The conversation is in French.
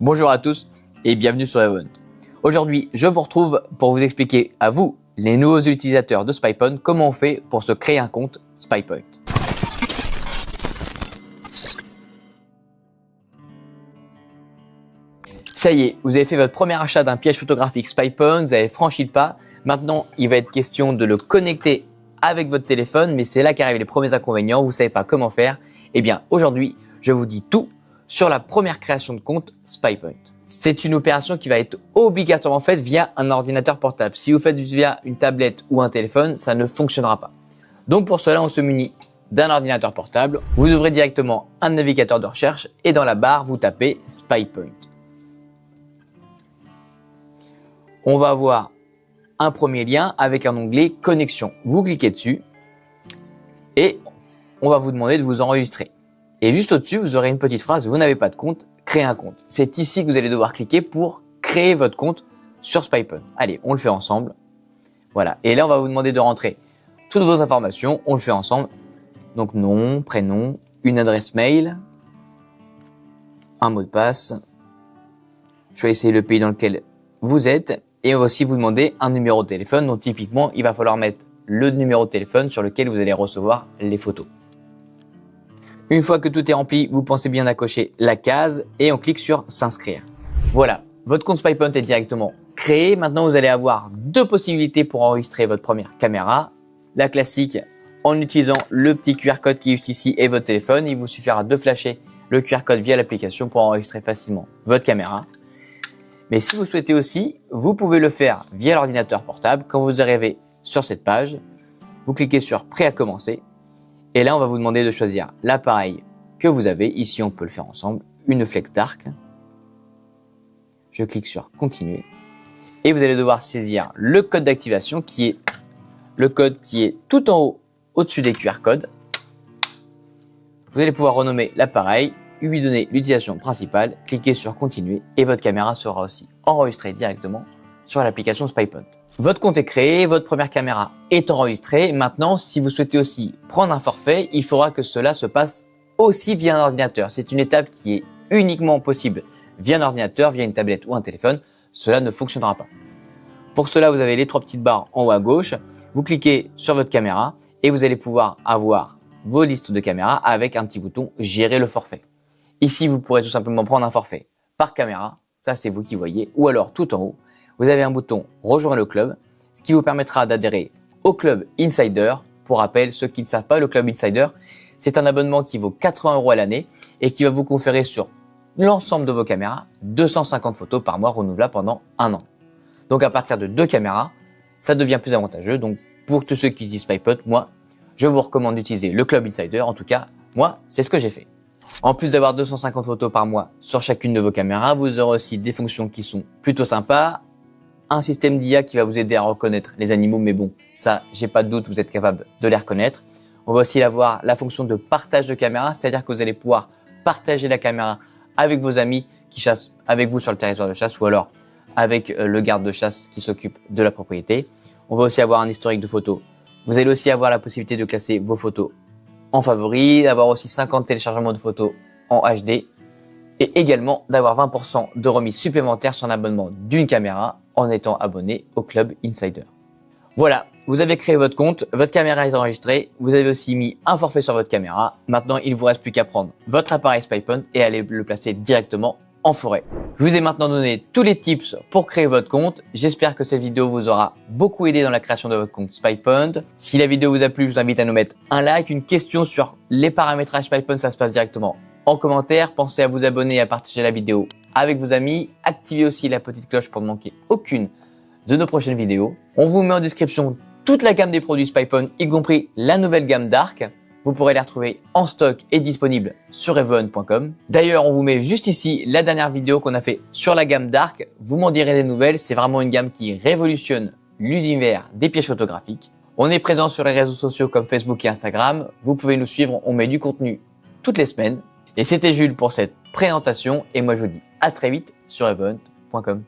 Bonjour à tous et bienvenue sur Event. Aujourd'hui, je vous retrouve pour vous expliquer à vous, les nouveaux utilisateurs de SpyPoint, comment on fait pour se créer un compte SpyPoint. Ça y est, vous avez fait votre premier achat d'un piège photographique SpyPoint, vous avez franchi le pas. Maintenant, il va être question de le connecter avec votre téléphone, mais c'est là qu'arrivent les premiers inconvénients, vous ne savez pas comment faire. Eh bien, aujourd'hui, je vous dis tout sur la première création de compte SpyPoint. C'est une opération qui va être obligatoirement faite via un ordinateur portable. Si vous faites via une tablette ou un téléphone, ça ne fonctionnera pas. Donc pour cela, on se munit d'un ordinateur portable. Vous ouvrez directement un navigateur de recherche et dans la barre, vous tapez SpyPoint. On va avoir un premier lien avec un onglet connexion. Vous cliquez dessus et on va vous demander de vous enregistrer. Et juste au-dessus, vous aurez une petite phrase, vous n'avez pas de compte, créez un compte. C'est ici que vous allez devoir cliquer pour créer votre compte sur SpyPoint. Allez, on le fait ensemble. Voilà. Et là, on va vous demander de rentrer toutes vos informations. On le fait ensemble. Donc, nom, prénom, une adresse mail, un mot de passe. Choisissez le pays dans lequel vous êtes. Et on va aussi vous demander un numéro de téléphone. Donc, typiquement, il va falloir mettre le numéro de téléphone sur lequel vous allez recevoir les photos. Une fois que tout est rempli, vous pensez bien à cocher la case et on clique sur s'inscrire. Voilà, votre compte SpyPoint est directement créé. Maintenant, vous allez avoir deux possibilités pour enregistrer votre première caméra. La classique, en utilisant le petit QR code qui est juste ici et votre téléphone. Il vous suffira de flasher le QR code via l'application pour enregistrer facilement votre caméra. Mais si vous souhaitez aussi, vous pouvez le faire via l'ordinateur portable. Quand vous arrivez sur cette page, vous cliquez sur Prêt à commencer. Et là, on va vous demander de choisir l'appareil que vous avez. Ici, on peut le faire ensemble, une Flex Dark. Je clique sur Continuer. Et vous allez devoir saisir le code d'activation qui est le code qui est tout en haut, au-dessus des QR codes. Vous allez pouvoir renommer l'appareil, lui donner l'utilisation principale, cliquer sur Continuer et votre caméra sera aussi enregistrée directement sur l'application SpyPoint. Votre compte est créé, votre première caméra est enregistrée. Maintenant, si vous souhaitez aussi prendre un forfait, il faudra que cela se passe aussi via un ordinateur. C'est une étape qui est uniquement possible via un ordinateur, via une tablette ou un téléphone. Cela ne fonctionnera pas. Pour cela, vous avez les trois petites barres en haut à gauche. Vous cliquez sur votre caméra et vous allez pouvoir avoir vos listes de caméras avec un petit bouton « Gérer le forfait ». Ici, vous pourrez tout simplement prendre un forfait par caméra. Ça, c'est vous qui voyez. Ou alors, tout en haut, vous avez un bouton « Rejoindre le club », ce qui vous permettra d'adhérer au Club Insider. Pour rappel, ceux qui ne savent pas, le Club Insider, c'est un abonnement qui vaut 80 € à l'année et qui va vous conférer sur l'ensemble de vos caméras 250 photos par mois renouvelables pendant un an. Donc, à partir de 2 caméras, ça devient plus avantageux. Donc, pour tous ceux qui utilisent SpyPoint, moi, je vous recommande d'utiliser le Club Insider. En tout cas, moi, c'est ce que j'ai fait. En plus d'avoir 250 photos par mois sur chacune de vos caméras, vous aurez aussi des fonctions qui sont plutôt sympas. Un système d'IA qui va vous aider à reconnaître les animaux, mais bon, ça, j'ai pas de doute, vous êtes capable de les reconnaître. On va aussi avoir la fonction de partage de caméra, c'est-à-dire que vous allez pouvoir partager la caméra avec vos amis qui chassent avec vous sur le territoire de chasse ou alors avec le garde de chasse qui s'occupe de la propriété. On va aussi avoir un historique de photos. Vous allez aussi avoir la possibilité de classer vos photos en favoris, d'avoir aussi 50 téléchargements de photos en HD et également d'avoir 20% de remise supplémentaire sur un abonnement d'une caméra en étant abonné au Club Insider. Voilà, vous avez créé votre compte, votre caméra est enregistrée, vous avez aussi mis un forfait sur votre caméra. Maintenant, il ne vous reste plus qu'à prendre votre appareil SpyPoint et aller le placer directement en forêt. Je vous ai maintenant donné tous les tips pour créer votre compte. J'espère que cette vidéo vous aura beaucoup aidé dans la création de votre compte SpyPoint. Si la vidéo vous a plu, je vous invite à nous mettre un like, une question sur les paramétrages SpyPoint, ça se passe directement en commentaire. Pensez à vous abonner et à partager la vidéo avec vos amis. Activez aussi la petite cloche pour ne manquer aucune de nos prochaines vidéos. On vous met en description toute la gamme des produits SpyPoint, y compris la nouvelle gamme Dark. Vous pourrez les retrouver en stock et disponibles sur evon.com. D'ailleurs, on vous met juste ici la dernière vidéo qu'on a fait sur la gamme Dark. Vous m'en direz des nouvelles. C'est vraiment une gamme qui révolutionne l'univers des pièges photographiques. On est présent sur les réseaux sociaux comme Facebook et Instagram. Vous pouvez nous suivre. On met du contenu toutes les semaines. Et c'était Jules pour cette présentation. Et moi, je vous dis à très vite sur evon.com.